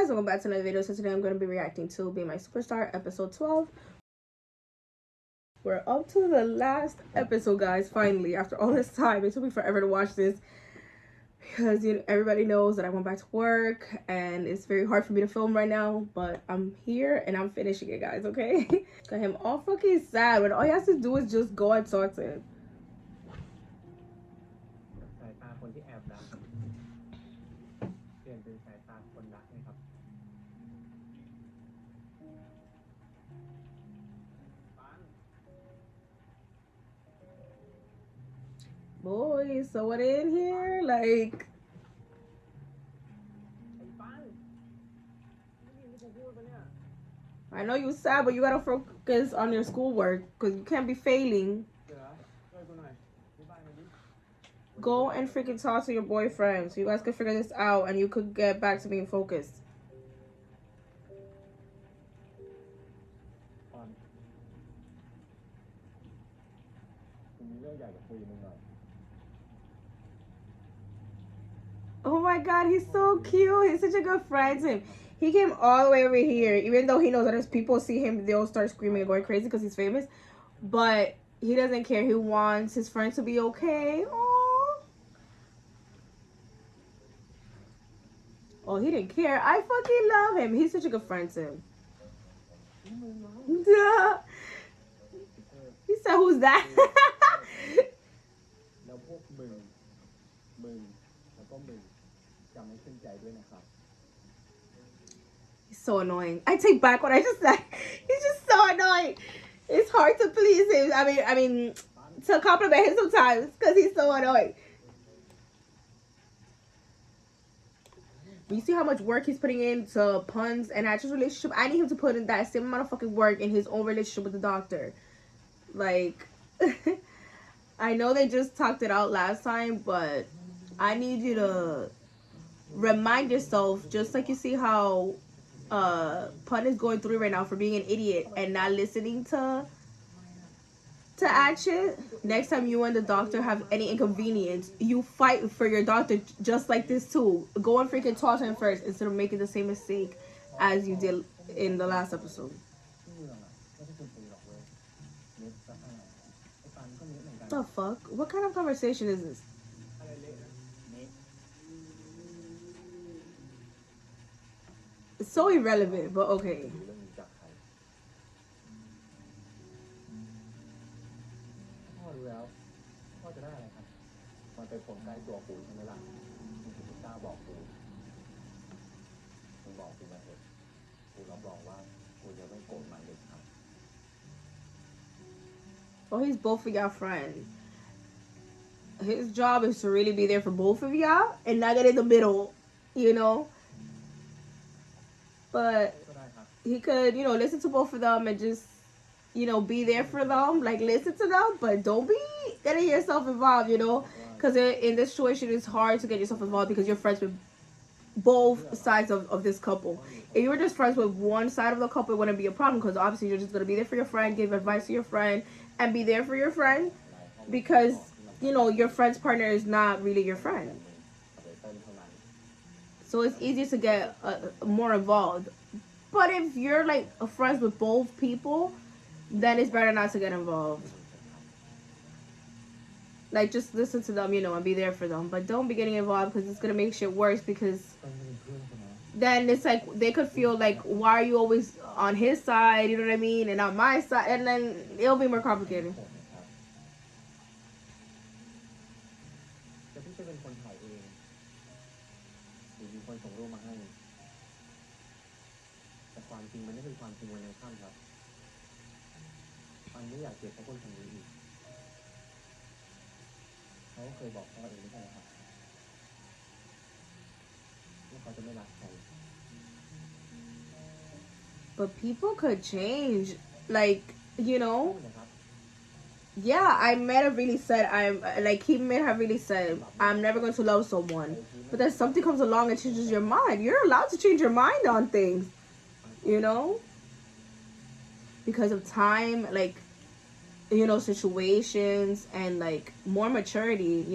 guys, welcome back to another video. So today I'm going to be reacting to Be My Superstar episode 12. We're up to the last episode, guys, finally. After all this time, it took me forever to watch this because everybody knows that I went back to work and it's very hard for me to film right now, but I'm here and I'm finishing it, guys, okay? Got him all fucking sad when all he has to do is just go and talk to him. Boy, so what in here? Like, I know you're sad, but you gotta focus on your schoolwork because you can't be failing. Go and freaking talk to your boyfriend so you guys can figure this out and you could get back to being focused. Oh my god, he's so cute. He's such a good friend to him. He came all the way over here, even though he knows that as people see him, they'll start screaming and going crazy because he's famous. But he doesn't care. He wants his friend to be okay. Aww. Oh, he didn't care. I fucking love him. He's such a good friend to him. Duh. He said, who's that? He's so annoying. I take back what I just said. He's just so annoying. It's hard to please him. I mean, to compliment him sometimes because he's so annoying. But you see how much work he's putting into Pun's and Hatch's relationship? I need him to put in that same amount of fucking work in his own relationship with the doctor. Like, I know they just talked it out last time, but I need you to remind yourself, just like you see how Pun is going through right now for being an idiot and not listening to action. Next time you and the doctor have any inconvenience, you fight for your doctor just like this too. Go and freaking talk to him first instead of making the same mistake as you did in the last episode. The fuck? What kind of conversation is this? It's so irrelevant, but okay. Oh, he's both of y'all friends. His job is to really be there for both of y'all and not get in the middle, you know? But he could, listen to both of them and just, be there for them. Like, listen to them, but don't be getting yourself involved, Because in this situation, it's hard to get yourself involved because you're friends with both sides of this couple. If you were just friends with one side of the couple, it wouldn't be a problem because obviously you're just going to be there for your friend, give advice to your friend, and be there for your friend because, your friend's partner is not really your friend. So it's easier to get more involved. But if you're like friends with both people, then it's better not to get involved. Like, just listen to them, and be there for them. But don't be getting involved because it's going to make shit worse because then it's like they could feel like, why are you always on his side, you know what I mean, and on my side, and then it'll be more complicated. But people could change, like, yeah, I might have really said he may have really said I'm never going to love someone, but then something comes along and changes your mind. You're allowed to change your mind on things, because of time, like, situations and like more maturity,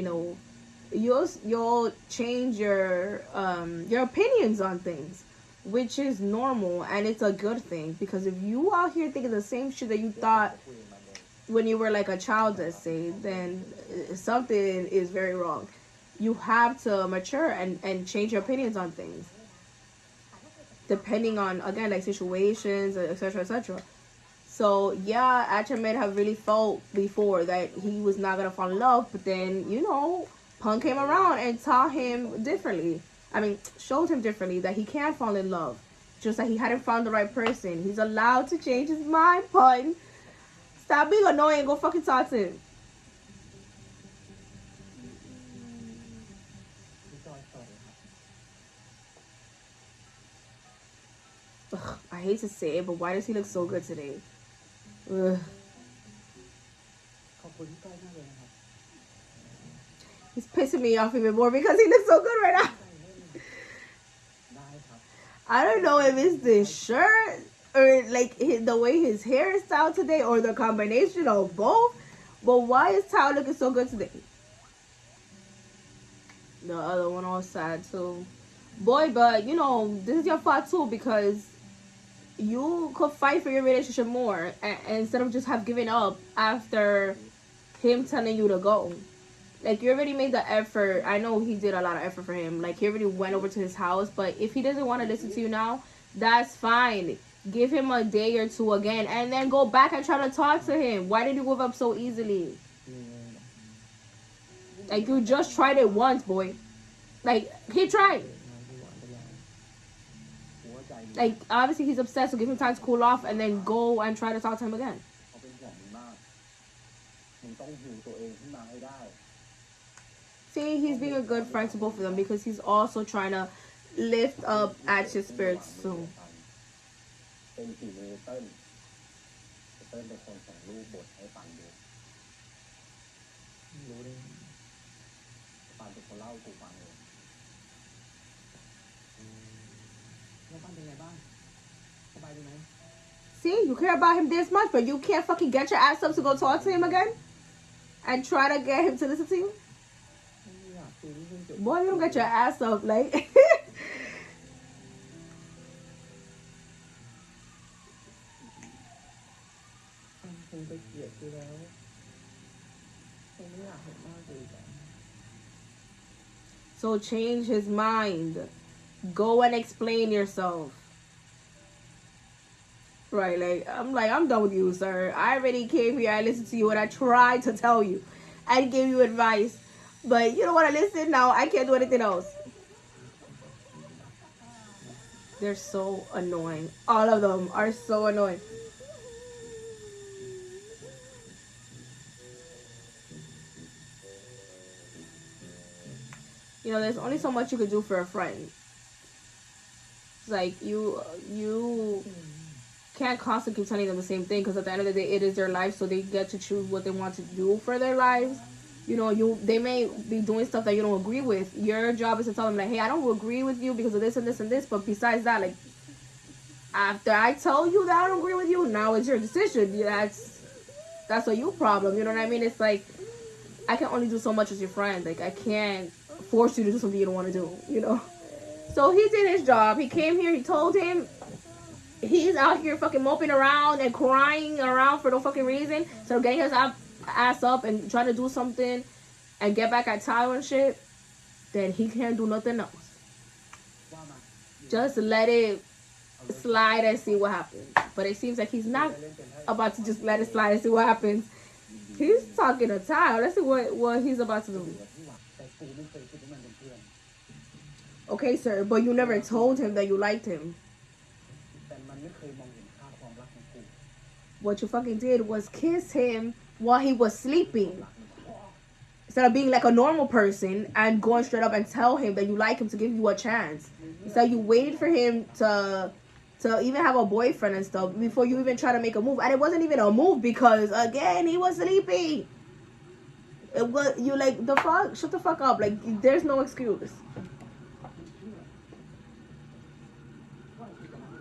you'll change your opinions on things. which is normal, and it's a good thing, because if you out here thinking the same shit that you thought when you were like a child, let's say, then something is very wrong. You have to mature and change your opinions on things, depending on, again, like situations, etc., etc. So yeah, Acha may have really felt before that he was not gonna fall in love, but then, you know, Punk came around and taught him differently. I mean, showed him differently that he can fall in love, just that he hadn't found the right person. He's allowed to change his mind, Pun. Stop being annoying. Go fucking talk to him. Ugh, I hate to say it, but why does he look so good today? Ugh. He's pissing me off even more because he looks so good right now. I don't know if it's the shirt or like the way his hair is styled today, or the combination of both. But why is Tao looking so good today? The other one all sad too. Boy, but you know, this is your fault too, because you could fight for your relationship more instead of just have given up after him telling you to go. Like, you already made the effort. I know he did a lot of effort for him. Like, he already went over to his house. But if he doesn't want to listen to you now, that's fine. Give him a day or two again, and then go back and try to talk to him. Why did you give up so easily? Like, you just tried it once, boy. Like, he tried. Like, obviously he's upset, so give him time to cool off, and then go and try to talk to him again. See, he's being a good friend to both of them, because he's also trying to lift up Ash's spirits too. See, you care about him this much, but you can't fucking get your ass up to go talk to him again and try to get him to listen to you? Boy, you don't get your ass up, like. So change his mind. Go and explain yourself. Right, I'm done with you, sir. I already came here, I listened to you, and I tried to tell you. I gave you advice. But you don't want to listen now. I can't do anything else. They're so annoying. All of them are so annoying. You know, there's only so much you could do for a friend. It's like, you can't constantly keep telling them the same thing, because at the end of the day, it is their life, so they get to choose what they want to do for their lives. You know, they may be doing stuff that you don't agree with. Your job is to tell them, like, hey, I don't agree with you because of this and this and this, but besides that, like, after I tell you that I don't agree with you, now it's your decision. That's a you problem, you know what I mean? It's like, I can only do so much as your friend. Like, I can't force you to do something you don't want to do, you know? So he did his job. He came here, he told him, he's out here fucking moping around and crying around for no fucking reason. So getting his ass up and trying to do something and get back at Tyler and shit, then he can't do nothing else. Just let it slide and see what happens. But it seems like he's not about to just let it slide and see what happens. He's talking to Tyler. Let's see what he's about to do. Okay, sir, but you never told him that you liked him. What you fucking did was kiss him while he was sleeping. Instead of being like a normal person and going straight up and tell him that you like him to give you a chance. Instead, you waited for him to even have a boyfriend and stuff before you even try to make a move. And it wasn't even a move because, again, he was sleeping. It was, you like, the fuck? Shut the fuck up. Like, there's no excuse.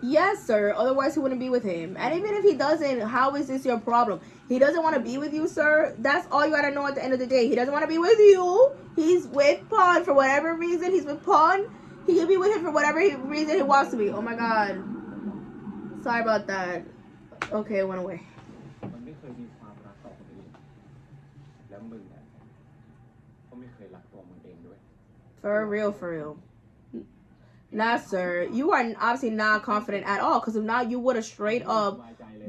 Yes, sir. Otherwise, he wouldn't be with him. And even if he doesn't, how is this your problem? He doesn't want to be with you, sir. That's all you gotta know at the end of the day. He doesn't want to be with you. He's with Pawn for whatever reason. He's with Pawn. He can be with him for whatever reason he wants to be. Oh my god. Sorry about that. Okay, it went away. For real. Nah, sir. You are obviously not confident at all. Because if not, you would have straight up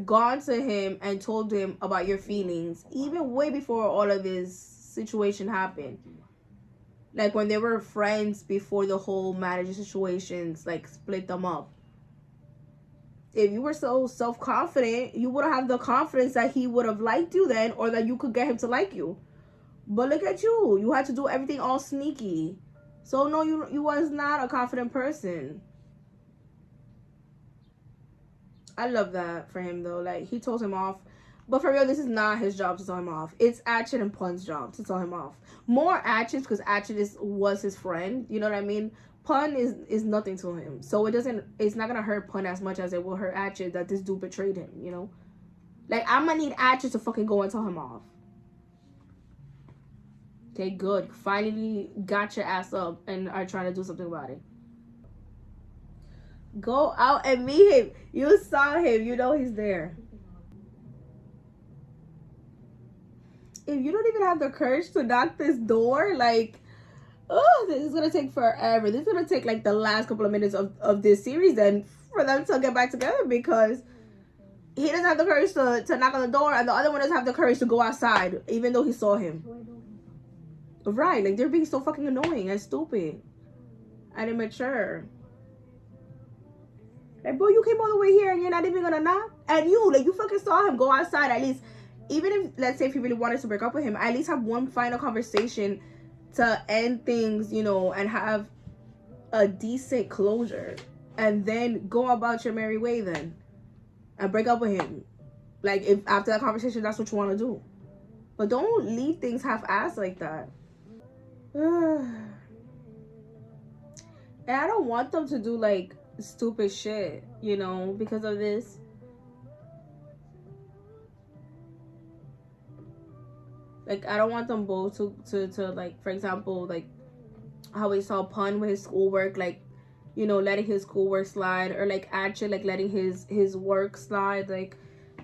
gone to him and told him about your feelings. Even way before all of this situation happened. Like when they were friends before the whole marriage situations, like split them up. If you were so self-confident, you would have the confidence that he would have liked you then, or that you could get him to like you. But look at you. You had to do everything all sneaky. So no, you was not a confident person. I love that for him though. Like he told him off. But for real, this is not his job to tell him off. It's Atchit and Pun's job to tell him off. More Atchit because Atchit was his friend. You know what I mean? Pun is nothing to him. So it's not gonna hurt Pun as much as it will hurt Atchit that this dude betrayed him, you know? Like I'm gonna need Atchit to fucking go and tell him off. Okay, good. Finally got your ass up and are trying to do something about it. Go out and meet him. You saw him. You know he's there. If you don't even have the courage to knock this door, like, oh, this is gonna take forever. This is gonna take like the last couple of minutes of this series then for them to get back together, because he doesn't have the courage to knock on the door, and the other one doesn't have the courage to go outside, even though he saw him. Right, like they're being so fucking annoying and stupid and immature. Like, bro, you came all the way here and you're not even gonna knock? And you fucking saw him go outside. At least, even if, let's say, if you really wanted to break up with him, at least have one final conversation to end things, you know, and have a decent closure. And then go about your merry way then. And break up with him. Like, if after that conversation, that's what you want to do. But don't leave things half-assed like that. And I don't want them to do, like, stupid shit, you know, because of this. Like, I don't want them both to like, for example, like how we saw Pun with his schoolwork, like, you know, letting his schoolwork slide, or like actually like letting his work slide, like,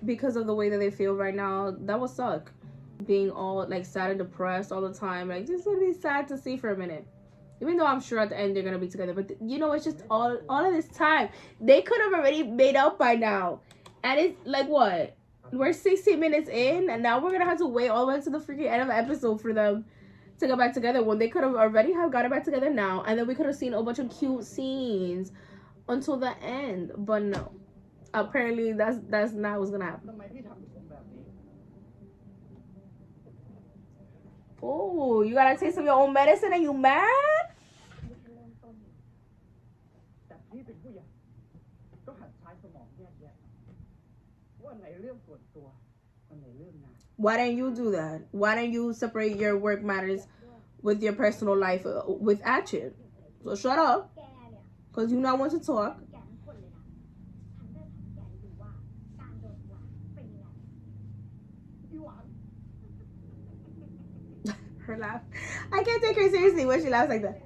because of the way that they feel right now. That would suck. Being all like sad and depressed all the time. Like, this would be sad to see for a minute. Even though I'm sure at the end they're gonna be together, but you know, it's just all of this time. They could have already made up by now, and it's like, what? We're 16 minutes in, and now we're gonna have to wait all the way to the freaking end of the episode for them to get back together, when they could have already have gotten back together now, and then we could have seen a bunch of cute scenes until the end. But no, apparently that's not what's gonna happen. Oh, you gotta taste of your own medicine and you mad? Why didn't you do that? Why didn't you separate your work matters with your personal life with Atchit? So shut up, because you not want to talk. Her laugh. I can't take her seriously when she laughs like that.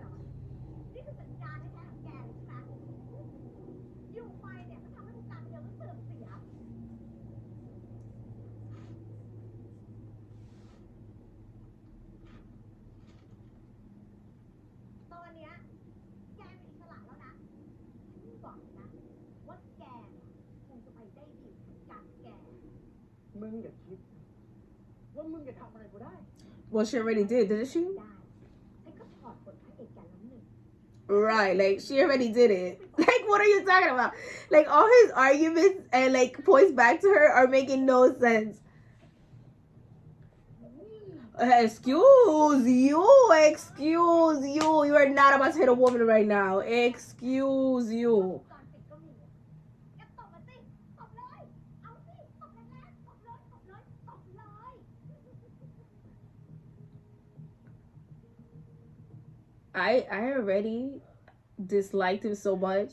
Well, she already did, didn't she? Right, like, she already did it. Like, what are you talking about? Like, all his arguments and, like, points back to her are making no sense. Excuse you. You are not about to hit a woman right now. Excuse you. I already disliked him so much,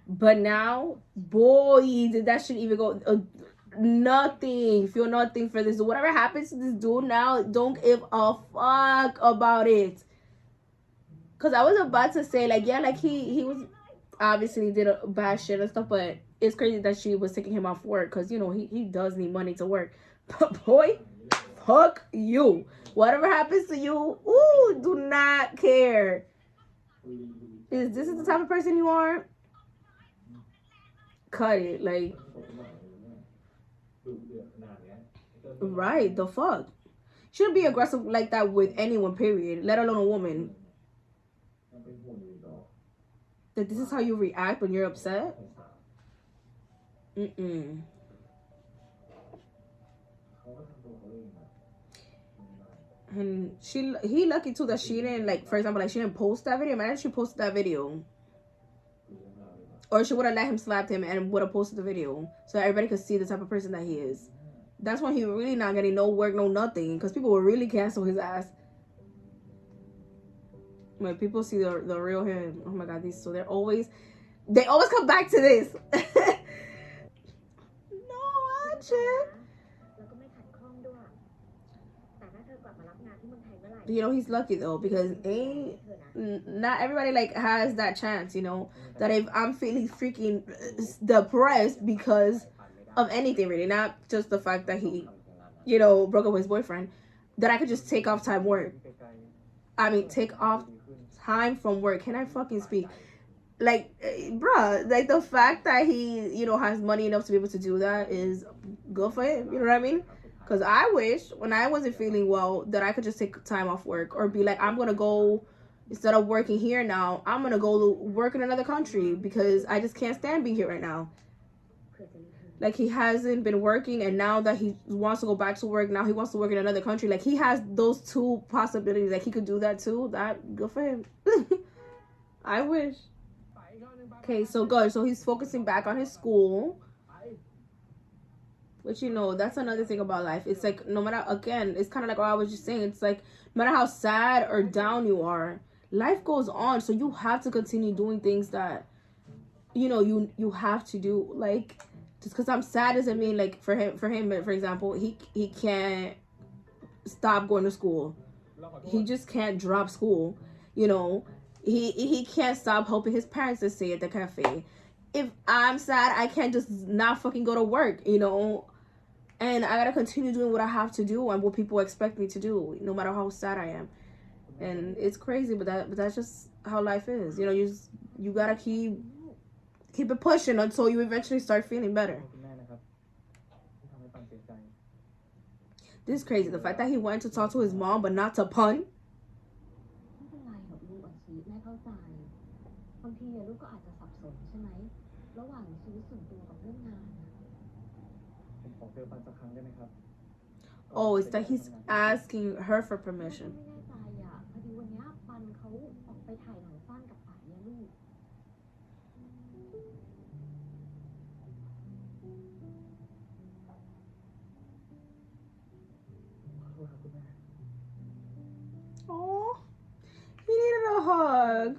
but now, boy, did that shit even go nothing. Feel nothing for this. Whatever happens to this dude now, don't give a fuck about it. Because I was about to say, like, yeah, like, he was obviously did a bad shit and stuff, but it's crazy that she was taking him off work because, you know, he does need money to work. But, boy, fuck you. Whatever happens to you, ooh, do not care. Is this the type of person you are? Cut it. Like, right, the fuck. Shouldn't be aggressive like that with anyone, period, let alone a woman. That this is how you react when you're upset? Mm-mm. And he lucky too that she didn't, like, for example, like, she didn't post that video. Imagine she posted that video. Or she would have let him slap him and would have posted the video so everybody could see the type of person that he is. That's when he really not getting no work, no nothing, because people will really cancel his ass. When people see the real him, oh my god, they always come back to this. No, Archie. You know, he's lucky though, because not everybody, like, has that chance, you know, that if I'm feeling freaking depressed because of anything, really, not just the fact that he, you know, broke up with his boyfriend, that I could just take off time work. I mean, take off time from work. Can I fucking speak? Like, bruh, like, the fact that he, you know, has money enough to be able to do that is good for him. You know what I mean? Because I wish, when I wasn't feeling well, that I could just take time off work or be like, I'm going to go, instead of working here now, I'm going to go work in another country because I just can't stand being here right now. Like, he hasn't been working, and now that he wants to go back to work, now he wants to work in another country. Like, he has those two possibilities. Like, he could do that too. That, good for him. I wish. Okay, so good. So he's focusing back on his school. But, you know, that's another thing about life. It's like, no matter, again, it's kind of like what I was just saying. It's like, no matter how sad or down you are, life goes on. So you have to continue doing things that, you know, you have to do. Like, just because I'm sad doesn't mean, like, for him, for example, he can't stop going to school. He just can't drop school. You know, he can't stop helping his parents to stay at the cafe. If I'm sad, I can't just not fucking go to work, you know. And I gotta continue doing what I have to do and what people expect me to do, no matter how sad I am. And it's crazy, but that's just how life is. You know, you gotta keep it pushing until you eventually start feeling better. This is crazy. The fact that he went to talk to his mom, but not to pun. Oh, it's that he's asking her for permission. Oh, he needed a hug.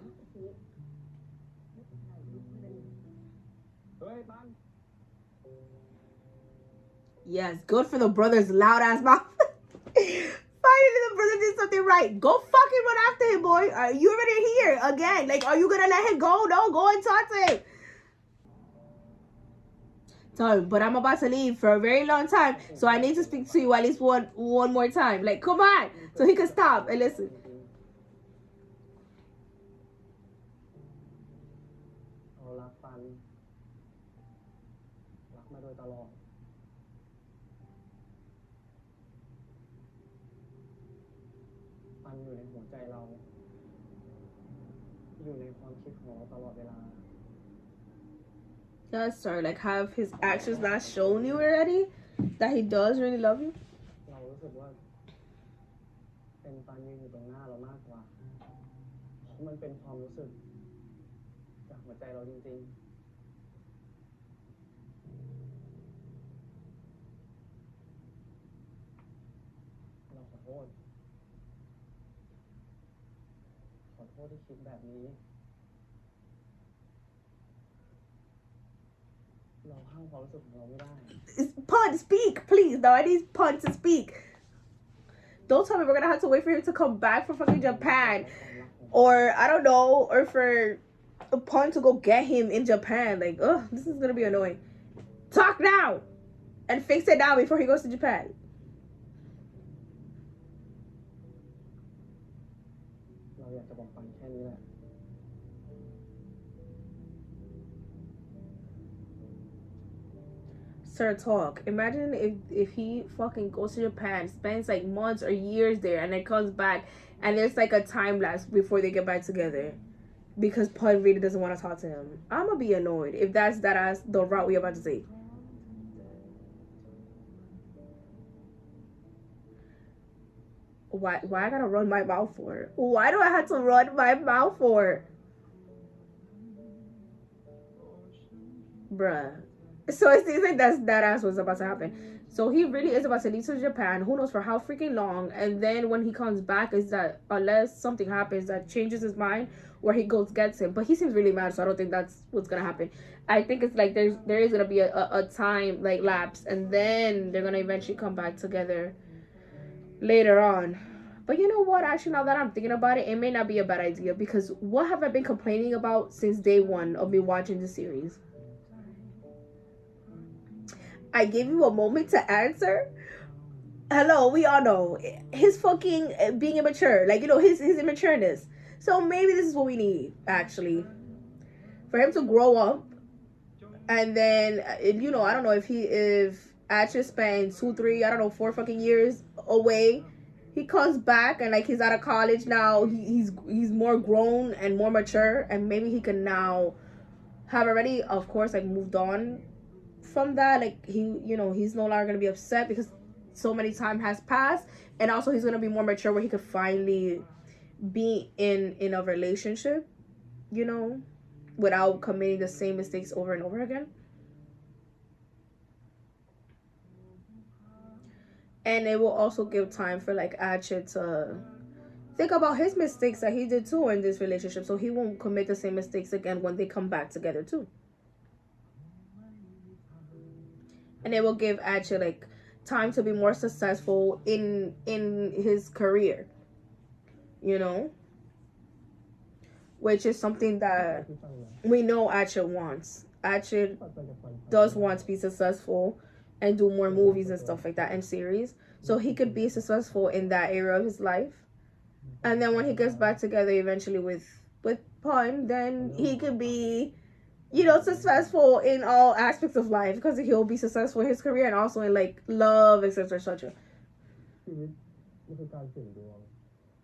Yes, good for the brother's loud ass mouth. Finally, the brother did something right. Go fucking run after him, boy. Are you already here again? Like, are you gonna let him go? No, go and talk to him. So, but I'm about to leave for a very long time, so I need to speak to you at least one more time. Like, come on, so he can stop and listen. That's sorry, like, have his actions not shown you already that he does really love you? Pun, speak, please. No, I need Pun to speak. Don't tell me we're gonna have to wait for him to come back from fucking Japan. or I don't know, or for a Pun to go get him in Japan. Like, oh, this is gonna be annoying. Talk now and fix it now before he goes to Japan. Sir, talk. Imagine if he fucking goes to Japan, spends like months or years there, and then comes back, and there's like a time lapse before they get back together, because Pun really doesn't want to talk to him. I'm gonna be annoyed if that's that ass the route we about to take. Why I gotta run my mouth for? Why do I have to run my mouth for? Bruh. So it seems like that ass was about to happen. So he really is about to leave to Japan. Who knows for how freaking long? And then when he comes back, is that unless something happens that changes his mind, where he goes gets him. But he seems really mad, so I don't think that's what's gonna happen. I think it's like there is gonna be a time like lapse, and then they're gonna eventually come back together later on. But you know what? Actually, now that I'm thinking about it, it may not be a bad idea, because what have I been complaining about since day one of me watching the series? I gave you a moment to answer. Hello, we all know his fucking being immature, like, you know, his immatureness. So maybe this is what we need, actually, for him to grow up. And then, you know, I don't know if Asher spent 2, 3, I don't know, 4 fucking years away, he comes back and like he's out of college now. He's more grown and more mature, and maybe he can now have already, of course, like moved on from that. Like, he, you know, he's no longer gonna be upset because so many time has passed, and also he's gonna be more mature where he could finally be in a relationship, you know, without committing the same mistakes over and over again. And it will also give time for like Acha to think about his mistakes that he did too in this relationship, so he won't commit the same mistakes again when they come back together too. And it will give Acha like time to be more successful in his career, you know, which is something that we know Acha wants. Acha does want to be successful and do more movies and stuff like that and series, so he could be successful in that area of his life. And then when he gets back together eventually with Pun, then he could be, you know, successful in all aspects of life, because he'll be successful in his career and also in like love, etc., etc.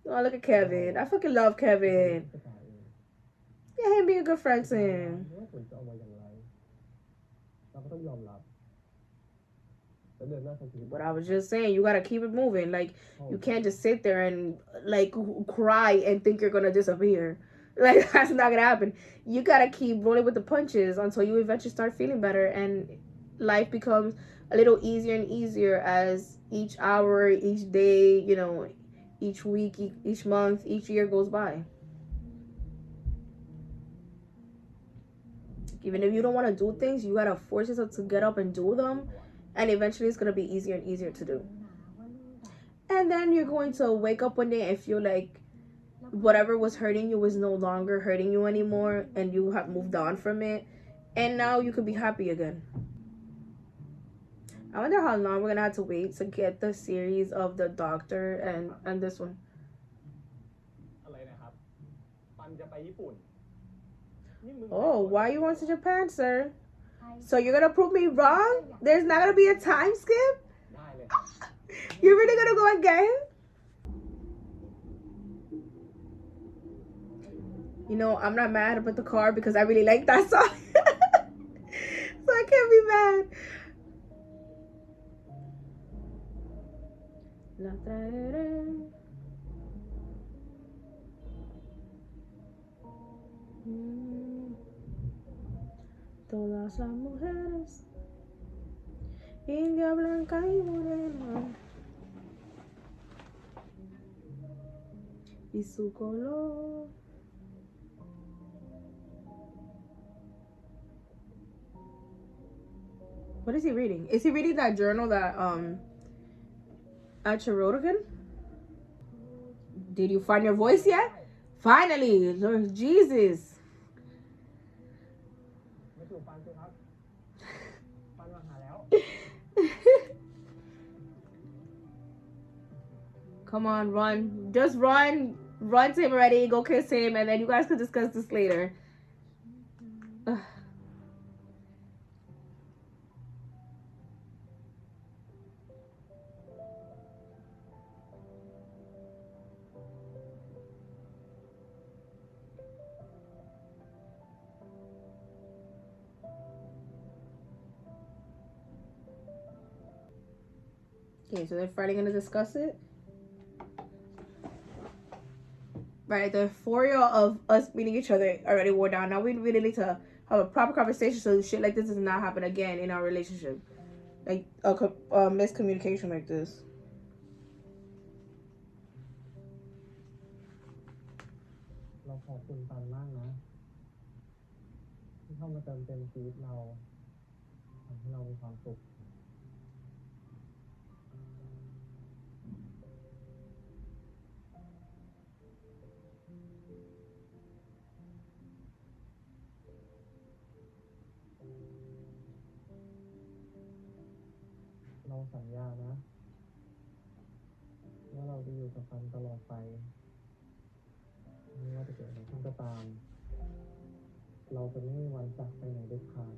Oh, look at Kevin. I fucking love Kevin. Yeah, him being a good friend to him. But I was just saying, you gotta keep it moving. Like, you can't just sit there and like cry and think you're gonna disappear. Like, that's not gonna happen. You gotta keep rolling with the punches until you eventually start feeling better, and life becomes a little easier and easier as each hour, each day, you know, each week, each month, each year goes by. Even if you don't want to do things, you gotta force yourself to get up and do them, and eventually it's gonna be easier and easier to do. And then you're going to wake up one day and feel like whatever was hurting you was no longer hurting you anymore, and you have moved on from it, and now you could be happy again. I wonder how long we're gonna have to wait to get the series of the Doctor and this one. Oh, why you want to Japan, sir? So you're gonna prove me wrong? There's not gonna be a time skip? You're really gonna go and get him? You know, I'm not mad about the car because I really like that song. So I can't be mad. La traeré. Todas las mujeres, india, blanca y morena, y su color. What is he reading? Is he reading that journal that Acha wrote again? Did you find your voice yet? Finally, Lord Jesus. Come on, run. Just run. Run to him already. Go kiss him, and then you guys can discuss this later. Ugh. Okay, so they're finally gonna discuss it. Right, the euphoria of us meeting each other already wore down. Now we really need to have a proper conversation so shit like this does not happen again in our relationship. Like a miscommunication like this. เราขอบคุณปันมากนะที่เข้ามาเติมเต็มชีวิตเราทำให้เรามีความสุขเราสัญญานะว่าเราจะอยู่กับปันตลอดไปไม่ว่าจะเกิดอะไรขึ้นก็ตามเราจะไม่มีวันจากไปไหนเด็ดขาด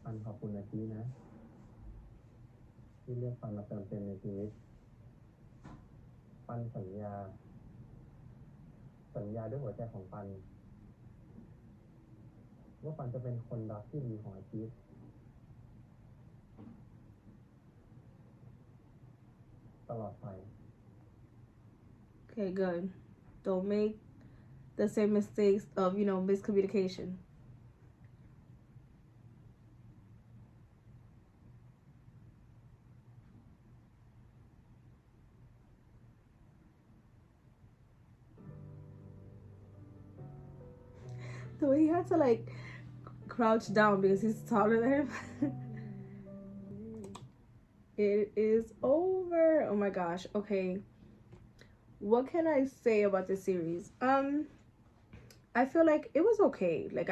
ปันขอบคุณอาชีนะที่เลือกปันมาเติมเต็มในชีวิตปันสัญญาด้วยหัวใจของปันว่าปันจะเป็นคนรักที่ดีของอาชีพตลอดไป Okay, good. Don't make the same mistakes of, miscommunication. The way he had to like crouch down because he's taller than him. It is over. Oh my gosh. Okay. What can I say about this series? I feel like it was okay. Like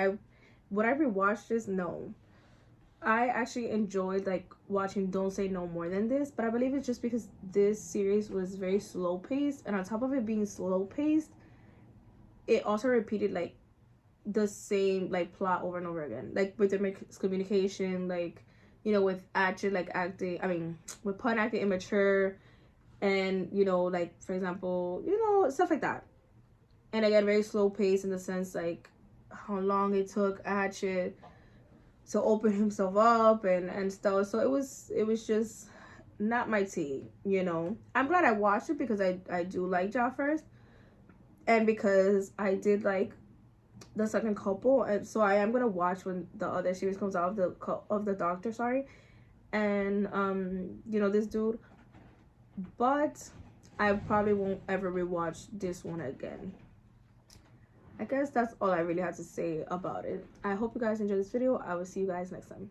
would I rewatch this? No. I actually enjoyed like watching Don't Say No more than this, but I believe it's just because this series was very slow paced, and on top of it being slow paced, it also repeated like the same like plot over and over again, like with the miscommunication, like with action, like acting. I mean, with Pun acting immature, and like for example, stuff like that. And again, very slow pace in the sense like how long it took Hatchet to open himself up and stuff. So it was just not my tea. I'm glad I watched it because I do like Joffers, and because I did like the second couple, and so I am gonna watch when the other series comes out of the Doctor, sorry, and this dude, but I probably won't ever rewatch this one again. I guess that's all I really have to say about it. I hope you guys enjoyed this video. I will see you guys next time.